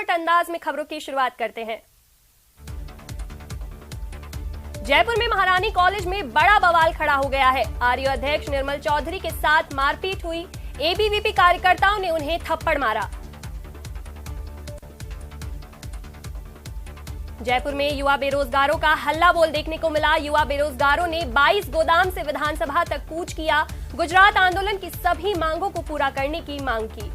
फटाफट अंदाज में खबरों की शुरुआत करते हैं। जयपुर में महारानी कॉलेज में बड़ा बवाल खड़ा हो गया है। आरयू अध्यक्ष निर्मल चौधरी के साथ मारपीट हुई। एबीवीपी कार्यकर्ताओं ने उन्हें थप्पड़ मारा। जयपुर में युवा बेरोजगारों का हल्ला बोल देखने को मिला। युवा बेरोजगारों ने 22 गोदाम से विधानसभा तक कूच किया। गुजरात आंदोलन की सभी मांगों को पूरा करने की मांग की।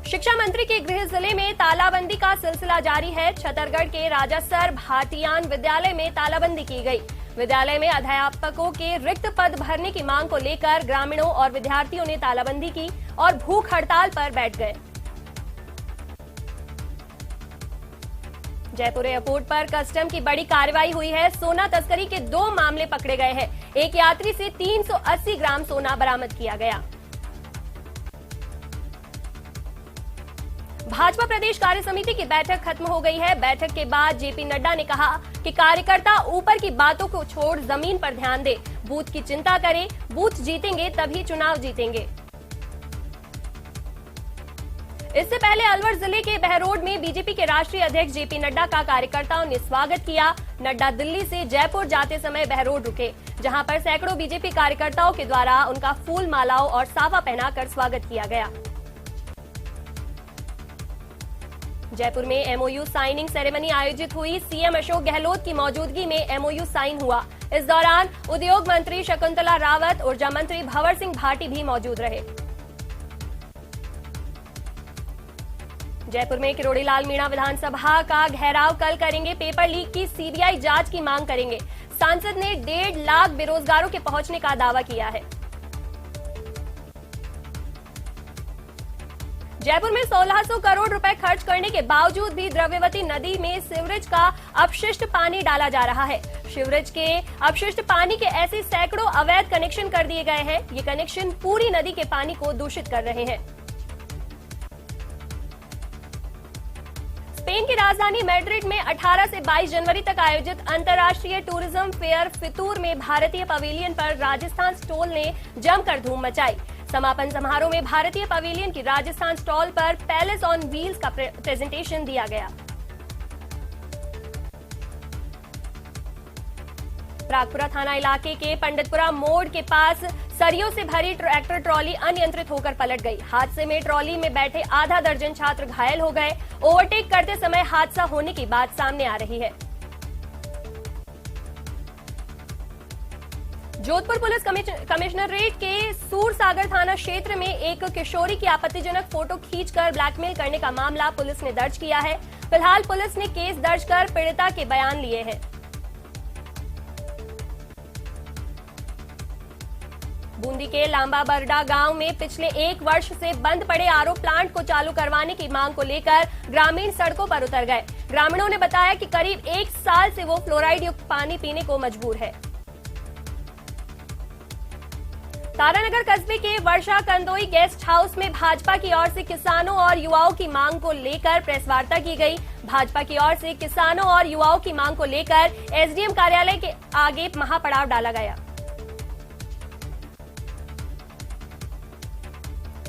शिक्षा मंत्री के गृह जिले में तालाबंदी का सिलसिला जारी है। छतरगढ़ के राजासर भाटियान विद्यालय में तालाबंदी की गई। विद्यालय में अध्यापकों के रिक्त पद भरने की मांग को लेकर ग्रामीणों और विद्यार्थियों ने तालाबंदी की और भूख हड़ताल पर बैठ गए। जयपुर एयरपोर्ट पर कस्टम की बड़ी कार्रवाई हुई है। सोना तस्करी के 2 मामले पकड़े गए हैं। एक यात्री से 380 ग्राम सोना बरामद किया गया। भाजपा प्रदेश कार्य समिति की बैठक खत्म हो गई है। बैठक के बाद जेपी नड्डा ने कहा कि कार्यकर्ता ऊपर की बातों को छोड़ जमीन पर ध्यान दे, बूथ की चिंता करें, बूथ जीतेंगे तभी चुनाव जीतेंगे। इससे पहले अलवर जिले के बहरोड में बीजेपी के राष्ट्रीय अध्यक्ष जेपी नड्डा का कार्यकर्ताओं ने स्वागत किया। नड्डा दिल्ली से जयपुर जाते समय बहरोड रुके, जहां पर सैकड़ों बीजेपी कार्यकर्ताओं के द्वारा उनका फूल मालाओं और साफा पहनाकर स्वागत किया गया। जयपुर में एमओयू साइनिंग सेरेमनी आयोजित हुई। सीएम अशोक गहलोत की मौजूदगी में एमओयू साइन हुआ। इस दौरान उद्योग मंत्री शकुंतला रावत, ऊर्जा मंत्री भंवर सिंह भाटी भी मौजूद रहे। जयपुर में किरोड़ीलाल मीणा विधानसभा का घेराव कल करेंगे। पेपर लीक की सीबीआई जांच की मांग करेंगे। सांसद ने 1.5 लाख बेरोजगारों के पहुंचने का दावा किया है। जयपुर में 1600 करोड़ रुपए खर्च करने के बावजूद भी द्रव्यवती नदी में सीवरेज का अपशिष्ट पानी डाला जा रहा है। सीवरेज के अपशिष्ट पानी के ऐसे सैकड़ों अवैध कनेक्शन कर दिए गए हैं। ये कनेक्शन पूरी नदी के पानी को दूषित कर रहे हैं। स्पेन की राजधानी मैड्रिड में 18 से 22 जनवरी तक आयोजित अंतर्राष्ट्रीय टूरिज्म फेयर फितूर में भारतीय पवेलियन पर राजस्थान स्टॉल ने जमकर धूम मचाई। समापन समारोह में भारतीय पवेलियन की राजस्थान स्टॉल पर पैलेस ऑन व्हील्स का प्रेजेंटेशन दिया गया। प्रागपुरा थाना इलाके के पंडितपुरा मोड़ के पास सरियों से भरी ट्रैक्टर ट्रॉली अनियंत्रित होकर पलट गई। हादसे में ट्रॉली में बैठे आधा दर्जन छात्र घायल हो गए। ओवरटेक करते समय हादसा होने की बात सामने आ रही है। जोधपुर पुलिस कमिश्नरेट के सूरसागर थाना क्षेत्र में एक किशोरी की आपत्तिजनक फोटो खींचकर ब्लैकमेल करने का मामला पुलिस ने दर्ज किया है। फिलहाल पुलिस ने केस दर्ज कर पीड़िता के बयान लिए हैं। बूंदी के लांबा बरडा गांव में पिछले 1 वर्ष से बंद पड़े आरओ प्लांट को चालू करवाने की मांग को लेकर ग्रामीण सड़कों पर उतर गए। ग्रामीणों ने बताया कि करीब 1 साल से वो फ्लोराइड युक्त पानी पीने को मजबूर है। तारानगर कस्बे के वर्षा कंदोई गेस्ट हाउस में भाजपा की ओर से किसानों और युवाओं की मांग को लेकर प्रेस वार्ता की गई। भाजपा की ओर से किसानों और युवाओं की मांग को लेकर एसडीएम कार्यालय के आगे महापड़ाव डाला गया।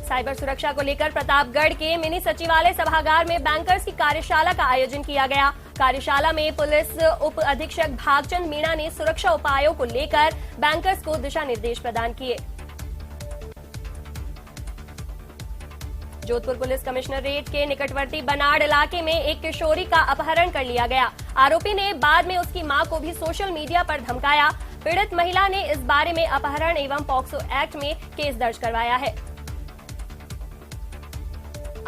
साइबर सुरक्षा को लेकर प्रतापगढ़ के मिनी सचिवालय सभागार में बैंकर्स की कार्यशाला का आयोजन किया गया। कार्यशाला में पुलिस उप अधीक्षक भागचंद मीणा ने सुरक्षा उपायों को लेकर बैंकर्स को दिशा निर्देश प्रदान किए। जोधपुर पुलिस कमिश्नरेट के निकटवर्ती बनाड़ इलाके में एक किशोरी का अपहरण कर लिया गया। आरोपी ने बाद में उसकी मां को भी सोशल मीडिया पर धमकाया। पीड़ित महिला ने इस बारे में अपहरण एवं पॉक्सो एक्ट में केस दर्ज करवाया है।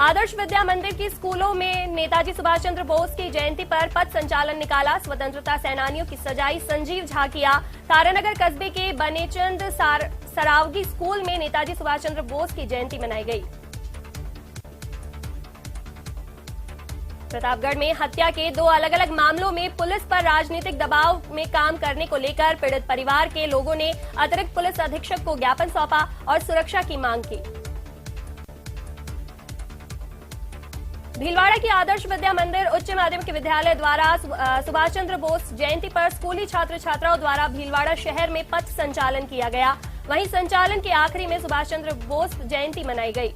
आदर्श विद्या मंदिर की स्कूलों में नेताजी सुभाष चंद्र बोस की जयंती पर पथ संचालन निकाला। स्वतंत्रता सेनानियों की सजाई संजीव झाकिया। तारानगर कस्बे के बनेचंद सरावगी स्कूल में नेताजी सुभाष चंद्र बोस की जयंती मनाई गई। प्रतापगढ़ में हत्या के 2 अलग अलग मामलों में पुलिस पर राजनीतिक दबाव में काम करने को लेकर पीड़ित परिवार के लोगों ने अतिरिक्त पुलिस अधीक्षक को ज्ञापन सौंपा और सुरक्षा की मांग की। भीलवाड़ा की आदर्श विद्या मंदिर उच्च माध्यमिक विद्यालय द्वारा सुभाष चंद्र बोस जयंती पर स्कूली छात्र छात्राओं द्वारा भीलवाड़ा शहर में पथ संचालन किया गया। वहीं संचालन के आखिरी में सुभाष चंद्र बोस जयंती मनाई गई।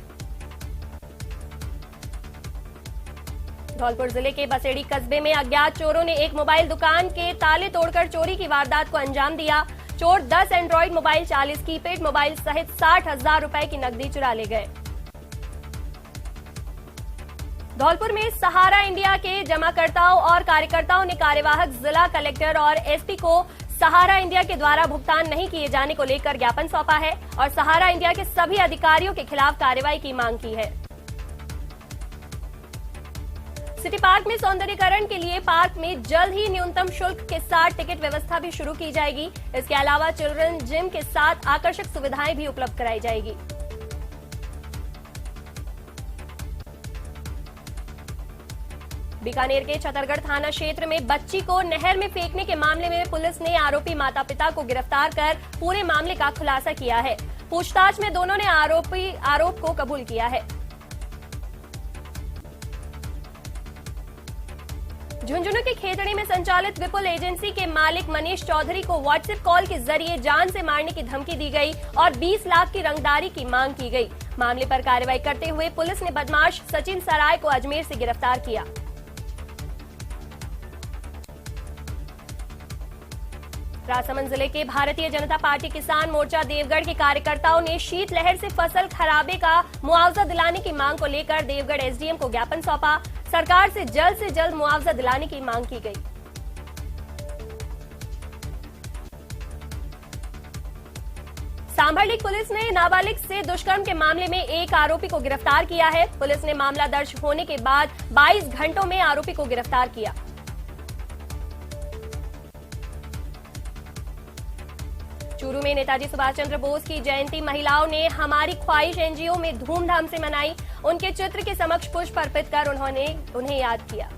धौलपुर जिले के बसेड़ी कस्बे में अज्ञात चोरों ने एक मोबाइल दुकान के ताले तोड़कर चोरी की वारदात को अंजाम दिया। चोर 10 एंड्रॉइड मोबाइल, 40 कीपैड मोबाइल सहित 60,000 रुपए की नकदी चुरा ले गए। धौलपुर में सहारा इंडिया के जमाकर्ताओं और कार्यकर्ताओं ने कार्यवाहक जिला कलेक्टर और एसपी को सहारा इंडिया के द्वारा भुगतान नहीं किए जाने को लेकर ज्ञापन सौंपा है और सहारा इंडिया के सभी अधिकारियों के खिलाफ कार्रवाई की मांग की है। सिटी पार्क में सौंदर्यीकरण के लिए पार्क में जल्द ही न्यूनतम शुल्क के साथ टिकट व्यवस्था भी शुरू की जाएगी। इसके अलावा चिल्ड्रन जिम के साथ आकर्षक सुविधाएं भी उपलब्ध कराई जाएगी। बीकानेर के छतरगढ़ थाना क्षेत्र में बच्ची को नहर में फेंकने के मामले में पुलिस ने आरोपी माता पिता को गिरफ्तार कर पूरे मामले का खुलासा किया है। पूछताछ में दोनों ने आरोप को कबूल किया है। झुंझुनू के खेतड़ी में संचालित विपुल एजेंसी के मालिक मनीष चौधरी को व्हाट्सएप कॉल के जरिए जान से मारने की धमकी दी गई और 20 लाख की रंगदारी की मांग की गई। मामले पर कार्रवाई करते हुए पुलिस ने बदमाश सचिन सराय को अजमेर से गिरफ्तार किया। राजसमंद जिले के भारतीय जनता पार्टी किसान मोर्चा देवगढ़ के कार्यकर्ताओं ने शीतलहर से फसल खराबे का मुआवजा दिलाने की मांग को लेकर देवगढ़ एसडीएम को ज्ञापन सौंपा। सरकार से जल्द मुआवजा दिलाने की मांग की गई। सांभर पुलिस ने नाबालिग से दुष्कर्म के मामले में एक आरोपी को गिरफ्तार किया है। पुलिस ने मामला दर्ज होने के बाद 22 घंटों में आरोपी को गिरफ्तार किया। चूरू में नेताजी सुभाष चंद्र बोस की जयंती महिलाओं ने हमारी ख्वाहिश एनजीओ में धूमधाम से मनाई। उनके चित्र के समक्ष पुष्प अर्पित कर उन्होंने उन्हें याद किया।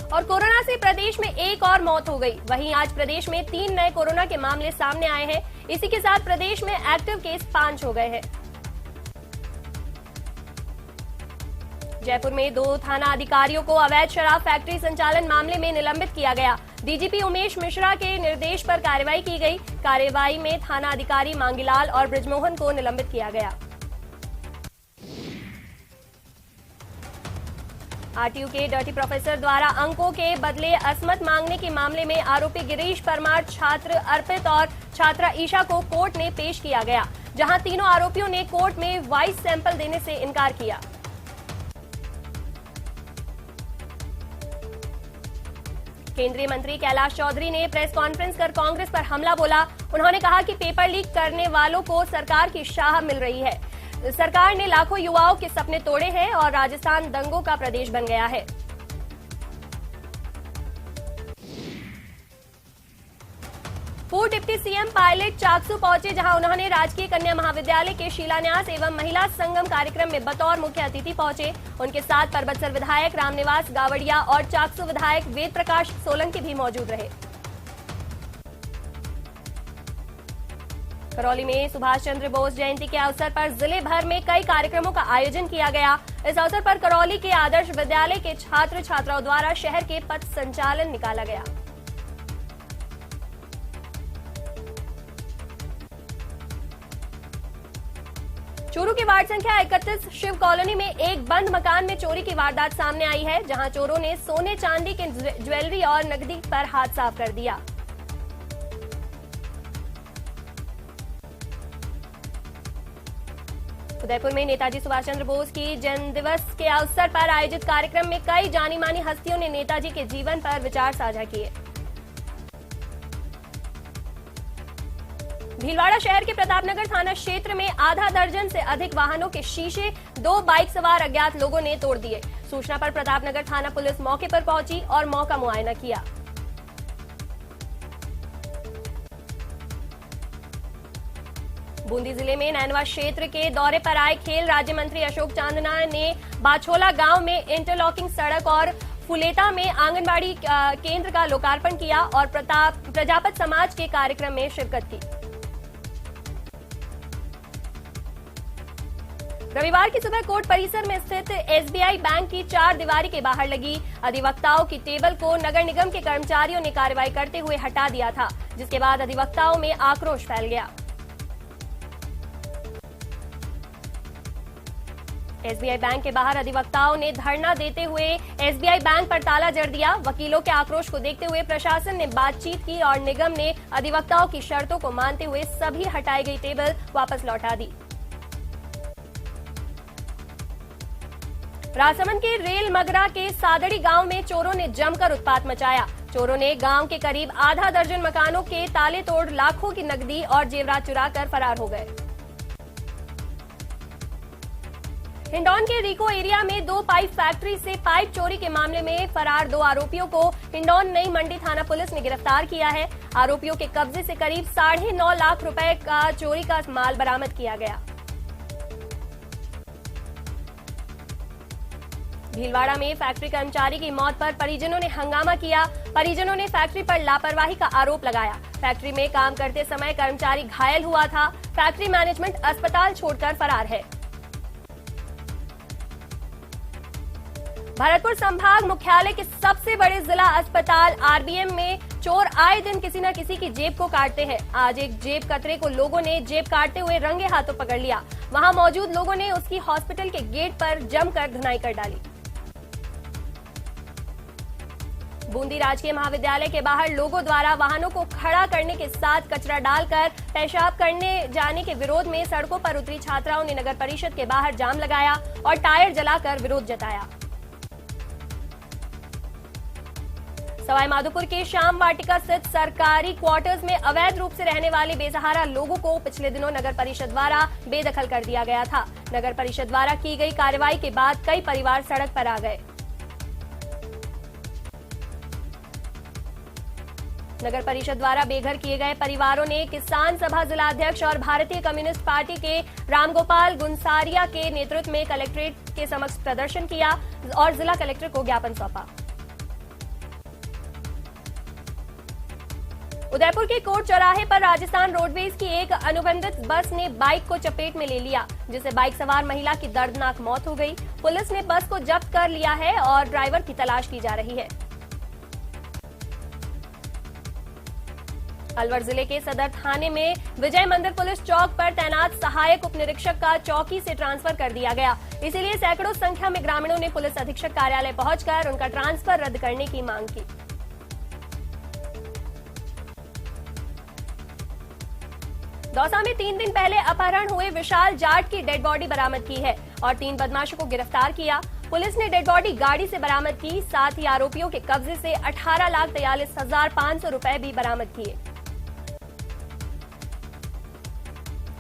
और कोरोना से प्रदेश में एक और मौत हो गई। वहीं आज प्रदेश में 3 नए कोरोना के मामले सामने आए हैं। इसी के साथ प्रदेश में एक्टिव केस 5 हो गए हैं। जयपुर में 2 थाना अधिकारियों को अवैध शराब फैक्ट्री संचालन मामले में निलंबित किया गया। डीजीपी उमेश मिश्रा के निर्देश पर कार्रवाई की गई। कार्रवाई में थाना अधिकारी मांगीलाल और ब्रिजमोहन को निलंबित किया गया। आरटीयू के डर्टी प्रोफेसर द्वारा अंकों के बदले असमत मांगने के मामले में आरोपी गिरीश परमार, छात्र अर्पित और छात्रा ईशा को कोर्ट में पेश किया गया, जहां तीनों आरोपियों ने कोर्ट में वॉइस सैंपल देने से इनकार किया। केंद्रीय मंत्री कैलाश चौधरी ने प्रेस कॉन्फ्रेंस कर कांग्रेस पर हमला बोला। उन्होंने कहा कि पेपर लीक करने वालों को सरकार की शाह मिल रही है। सरकार ने लाखों युवाओं के सपने तोड़े हैं और राजस्थान दंगों का प्रदेश बन गया है। पूर्व डिप्टी सीएम पायलट चाकसू पहुंचे, जहां उन्होंने राजकीय कन्या महाविद्यालय के शिलान्यास एवं महिला संगम कार्यक्रम में बतौर मुख्य अतिथि पहुंचे। उनके साथ परबतसर विधायक रामनिवास गावड़िया और चाकसू विधायक वेद प्रकाश सोलंकी भी मौजूद रहे। करौली में सुभाष चंद्र बोस जयंती के अवसर पर जिले भर में कई कार्यक्रमों का आयोजन किया गया। इस अवसर पर करौली के आदर्श विद्यालय के छात्र छात्राओं द्वारा शहर के पथ संचालन निकाला गया। चूरू की वार्ड संख्या 31 शिव कॉलोनी में एक बंद मकान में चोरी की वारदात सामने आई है, जहां चोरों ने सोने चांदी के ज्वेलरी और नकदी पर हाथ साफ कर दिया। उदयपुर में नेताजी सुभाष चंद्र बोस की जन्म दिवस के अवसर पर आयोजित कार्यक्रम में कई जानी मानी हस्तियों ने नेताजी के जीवन पर विचार साझा किए। भीलवाड़ा शहर के प्रतापनगर थाना क्षेत्र में आधा दर्जन से अधिक वाहनों के शीशे 2 बाइक सवार अज्ञात लोगों ने तोड़ दिए। सूचना पर प्रतापनगर थाना पुलिस मौके पर पहुंची और मौका मुआयना किया। बूंदी जिले में नैनवा क्षेत्र के दौरे पर आए खेल राज्य मंत्री अशोक चांदना ने बाछोला गांव में इंटरलॉकिंग सड़क और फुलेता में आंगनबाड़ी केंद्र का लोकार्पण किया और प्रजापत समाज के कार्यक्रम में शिरकत की। रविवार की सुबह कोर्ट परिसर में स्थित एसबीआई बैंक की 4 दीवारी के बाहर लगी अधिवक्ताओं की टेबल को नगर निगम के कर्मचारियों ने कार्रवाई करते हुए हटा दिया था, जिसके बाद अधिवक्ताओं में आक्रोश फैल गया। एसबीआई बैंक के बाहर अधिवक्ताओं ने धरना देते हुए एसबीआई बैंक पर ताला जड़ दिया। वकीलों के आक्रोश को देखते हुए प्रशासन ने बातचीत की और निगम ने अधिवक्ताओं की शर्तों को मानते हुए सभी हटाई गई टेबल वापस लौटा दी। राजसमंद के रेल मगरा के सादड़ी गांव में चोरों ने जमकर उत्पात मचाया। चोरों ने गांव के करीब आधा दर्जन मकानों के ताले तोड़ लाखों की नकदी और जेवरात चुराकर फरार हो गए। हिंडौन के रिको एरिया में 2 पाइप फैक्ट्री से पाइप चोरी के मामले में फरार 2 आरोपियों को हिंडौन नई मंडी थाना पुलिस ने गिरफ्तार किया है। आरोपियों के कब्जे से करीब 9.5 लाख रुपए का चोरी का माल बरामद किया गया। भीलवाड़ा में फैक्ट्री कर्मचारी की मौत पर परिजनों ने हंगामा किया। परिजनों ने फैक्ट्री पर लापरवाही का आरोप लगाया। फैक्ट्री में काम करते समय कर्मचारी घायल हुआ था। फैक्ट्री मैनेजमेंट अस्पताल छोड़कर फरार है। भरतपुर संभाग मुख्यालय के सबसे बड़े जिला अस्पताल आरबीएम में चोर आए दिन किसी न किसी की जेब को काटते हैं। आज एक जेब कतरे को लोगों ने जेब काटते हुए रंगे हाथों पकड़ लिया। वहां मौजूद लोगों ने उसकी हॉस्पिटल के गेट पर जमकर धुनाई कर डाली। बूंदी राजकीय महाविद्यालय के बाहर लोगों द्वारा वाहनों को खड़ा करने के साथ कचरा डालकर पेशाब करने जाने के विरोध में सड़कों पर उतरी छात्राओं ने नगर परिषद के बाहर जाम लगाया और टायर जलाकर विरोध जताया। सवाई माधोपुर के श्याम वाटिका स्थित सरकारी क्वार्टर्स में अवैध रूप से रहने वाले बेसहारा लोगों को पिछले दिनों नगर परिषद द्वारा बेदखल कर दिया गया था। नगर परिषद द्वारा की गई कार्रवाई के बाद कई परिवार सड़क पर आ गए। नगर परिषद द्वारा बेघर किए गए परिवारों ने किसान सभा जिलाध्यक्ष और भारतीय कम्युनिस्ट पार्टी के रामगोपाल गुंसारिया के नेतृत्व में कलेक्ट्रेट के समक्ष प्रदर्शन किया और जिला कलेक्टर को ज्ञापन सौंपा। उदयपुर के कोट चौराहे पर राजस्थान रोडवेज की एक अनुबंधित बस ने बाइक को चपेट में ले लिया, जिससे बाइक सवार महिला की दर्दनाक मौत हो गई। पुलिस ने बस को जब्त कर लिया है और ड्राइवर की तलाश की जा रही है। अलवर जिले के सदर थाने में विजय मंदिर पुलिस चौक पर तैनात सहायक उप निरीक्षक का चौकी से ट्रांसफर कर दिया गया। इसीलिए सैकड़ों संख्या में ग्रामीणों ने पुलिस अधीक्षक कार्यालय पहुंचकर उनका ट्रांसफर रद्द करने की मांग की। दौसा में 3 दिन पहले अपहरण हुए विशाल जाट की डेड बॉडी बरामद की है और 3 बदमाशों को गिरफ्तार किया। पुलिस ने डेड बॉडी गाड़ी से बरामद की, साथ ही आरोपियों के कब्जे से 18,43,500 रुपए भी बरामद किए।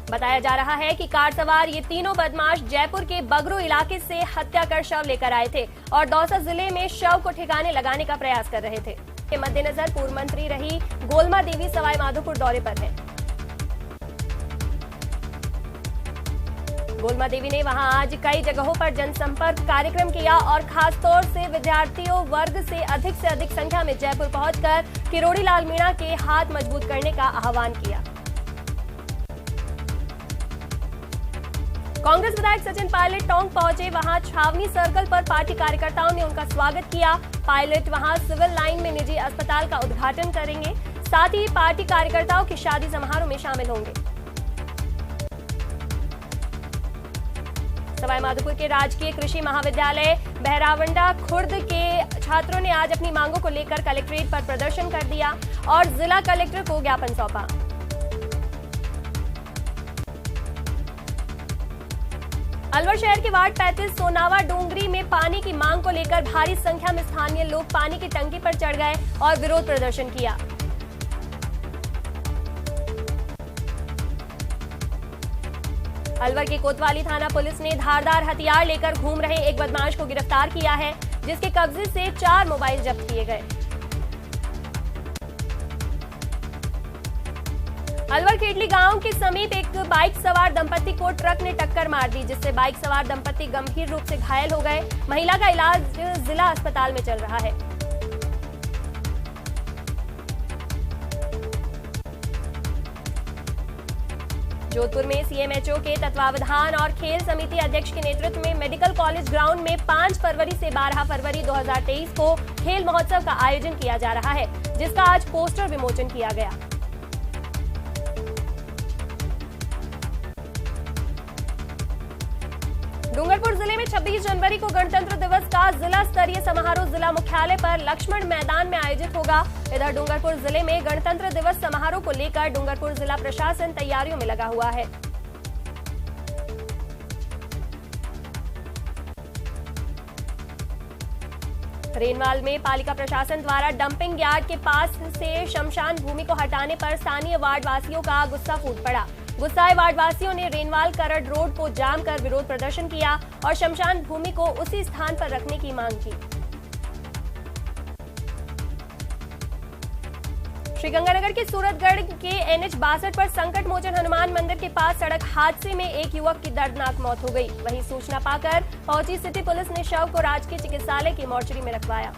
बताया जा रहा है कि कार सवार ये तीनों बदमाश जयपुर के बगरू इलाके से हत्या कर शव लेकर आए थे और दौसा जिले में शव को ठिकाने लगाने का प्रयास कर रहे थे। के मद्देनजर पूर्व मंत्री रही गोलमा देवी सवाई माधोपुर दौरे पर है। गोलमा देवी ने वहां आज कई जगहों पर जनसंपर्क कार्यक्रम किया और खासतौर से विद्यार्थियों वर्ग से अधिक संख्या में जयपुर पहुंचकर किरोड़ी लाल मीणा के हाथ मजबूत करने का आह्वान किया। कांग्रेस विधायक सचिन पायलट टोंक पहुंचे। वहां छावनी सर्कल पर पार्टी कार्यकर्ताओं ने उनका स्वागत किया। पायलट वहां सिविल लाइन में निजी अस्पताल का उद्घाटन करेंगे, साथ ही पार्टी कार्यकर्ताओं की शादी समारोह में शामिल होंगे। सवाईमाधोपुर के राजकीय कृषि महाविद्यालय बहरावंडा खुर्द के छात्रों ने आज अपनी मांगों को लेकर कलेक्ट्रेट पर प्रदर्शन कर दिया और जिला कलेक्टर को ज्ञापन सौंपा। अलवर शहर के वार्ड 35 सोनावा डोंगरी में पानी की मांग को लेकर भारी संख्या में स्थानीय लोग पानी की टंकी पर चढ़ गए और विरोध प्रदर्शन किया। अलवर के कोतवाली थाना पुलिस ने धारदार हथियार लेकर घूम रहे एक बदमाश को गिरफ्तार किया है, जिसके कब्जे से 4 मोबाइल जब्त किए गए। अलवर खेडली गांव के समीप एक बाइक सवार दंपति को ट्रक ने टक्कर मार दी, जिससे बाइक सवार दंपति गंभीर रूप से घायल हो गए। महिला का इलाज जिला अस्पताल में चल रहा है। जोधपुर में सीएमएचओ के तत्वावधान और खेल समिति अध्यक्ष के नेतृत्व में मेडिकल कॉलेज ग्राउंड में 5 फरवरी से 12 फरवरी 2023 को खेल महोत्सव का आयोजन किया जा रहा है, जिसका आज पोस्टर विमोचन किया गया। डूंगरपुर जिले में 26 जनवरी को गणतंत्र दिवस का जिला स्तरीय समारोह जिला मुख्यालय पर लक्ष्मण मैदान में आयोजित होगा। इधर डूंगरपुर जिले में गणतंत्र दिवस समारोह को लेकर डूंगरपुर जिला प्रशासन तैयारियों में लगा हुआ है। रेनवाल में पालिका प्रशासन द्वारा डंपिंग यार्ड के पास से शमशान भूमि को हटाने पर स्थानीय वार्ड वासियों का गुस्सा फूट पड़ा। गुस्साए वार्ड वासियों ने रेनवाल करड़ रोड को जाम कर विरोध प्रदर्शन किया और शमशान भूमि को उसी स्थान पर रखने की मांग की। श्रीगंगानगर के सूरतगढ़ के NH 62 पर संकट मोचन हनुमान मंदिर के पास सड़क हादसे में एक युवक की दर्दनाक मौत हो गई। वहीं सूचना पाकर पहुंची सिटी पुलिस ने शव को राजकीय चिकित्सालय की मोर्चरी में रखवाया।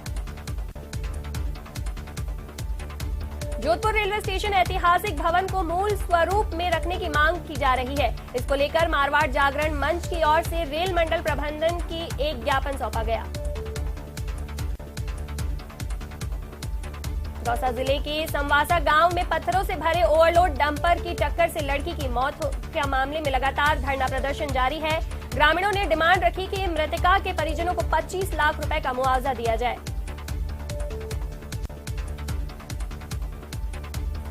जोधपुर रेलवे स्टेशन ऐतिहासिक भवन को मूल स्वरूप में रखने की मांग की जा रही है। इसको लेकर मारवाड़ जागरण मंच की ओर से रेल मंडल प्रबंधन की एक ज्ञापन सौंपा गया। दौसा जिले के समवासा गांव में पत्थरों से भरे ओवरलोड डंपर की टक्कर से लड़की की मौत के मामले में लगातार धरना प्रदर्शन जारी है। ग्रामीणों ने डिमांड रखी कि मृतका के परिजनों को 25 लाख रुपए का मुआवजा दिया जाए।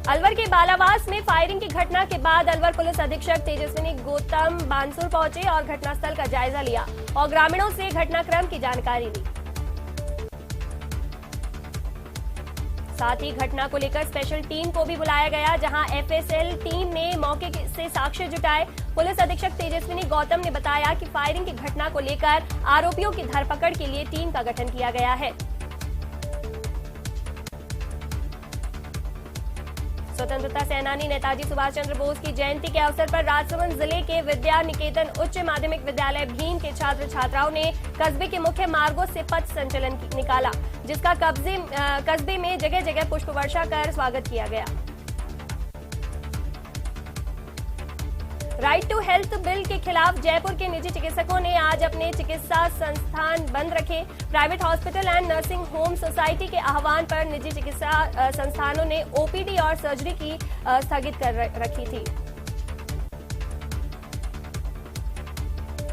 अलवर के बालावास में फायरिंग की घटना के बाद अलवर पुलिस अधीक्षक तेजस्विनी गौतम बानसूर पहुंचे और घटनास्थल का जायजा लिया और ग्रामीणों से घटनाक्रम की जानकारी ली। साथ ही घटना को लेकर स्पेशल टीम को भी बुलाया गया, जहां FSL टीम ने मौके से साक्ष्य जुटाए। पुलिस अधीक्षक तेजस्विनी गौतम ने बताया कि फायरिंग की घटना को लेकर आरोपियों की धरपकड़ के लिए टीम का गठन किया गया है। स्वतंत्रता सेनानी नेताजी सुभाष चंद्र बोस की जयंती के अवसर पर राजसमंद जिले के विद्या निकेतन उच्च माध्यमिक विद्यालय भीम के छात्र छात्राओं ने कस्बे के मुख्य मार्गों से पथ संचलन निकाला, जिसका कस्बे में जगह जगह पुष्प वर्षा कर स्वागत किया गया। राइट टू हेल्थ बिल के खिलाफ जयपुर के निजी चिकित्सकों ने आज अपने चिकित्सा संस्थान बंद रखे। Private hospital and nursing home society के आह्वान पर निजी चिकित्सा संस्थानों ने OPD और सर्जरी की स्थगित कर रखी थी।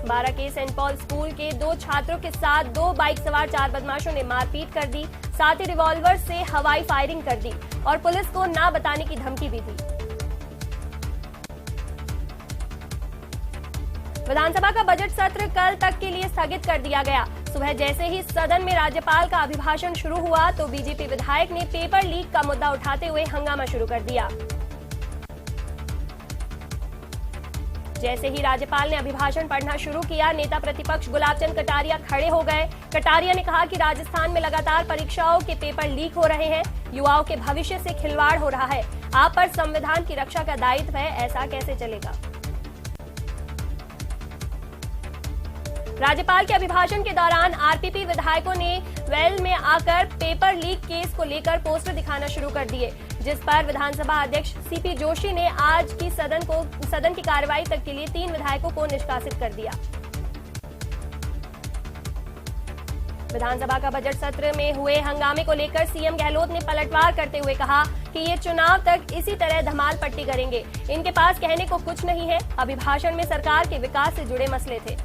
12 के सेंट पॉल स्कूल के 2 छात्रों के साथ 2 बाइक सवार 4 बदमाशों ने मारपीट कर दी, साथ ही रिवॉल्वर से हवाई फायरिंग कर दी और पुलिस को न बताने की धमकी भी दी। विधानसभा का बजट सत्र कल तक के लिए स्थगित कर दिया गया। सुबह जैसे ही सदन में राज्यपाल का अभिभाषण शुरू हुआ तो बीजेपी विधायक ने पेपर लीक का मुद्दा उठाते हुए हंगामा शुरू कर दिया। जैसे ही राज्यपाल ने अभिभाषण पढ़ना शुरू किया, नेता प्रतिपक्ष गुलाबचंद कटारिया खड़े हो गए। कटारिया ने कहा कि राजस्थान में लगातार परीक्षाओं के पेपर लीक हो रहे हैं, युवाओं के भविष्य से खिलवाड़ हो रहा है। आप पर संविधान की रक्षा का दायित्व है, ऐसा कैसे चलेगा। राज्यपाल के अभिभाषण के दौरान आरपीपी विधायकों ने वेल में आकर पेपर लीक केस को लेकर पोस्टर दिखाना शुरू कर दिए, जिस पर विधानसभा अध्यक्ष सीपी जोशी ने आज की सदन की कार्रवाई तक के लिए 3 विधायकों को निष्कासित कर दिया। विधानसभा का बजट सत्र में हुए हंगामे को लेकर सीएम गहलोत ने पलटवार करते हुए कहा कि ये चुनाव तक इसी तरह धमाल पट्टी करेंगे। इनके पास कहने को कुछ नहीं है। अभिभाषण में सरकार के विकास से जुड़े मसले थे।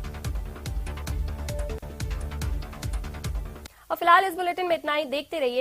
और फिलहाल इस बुलेटिन में इतना ही। देखते रहिए।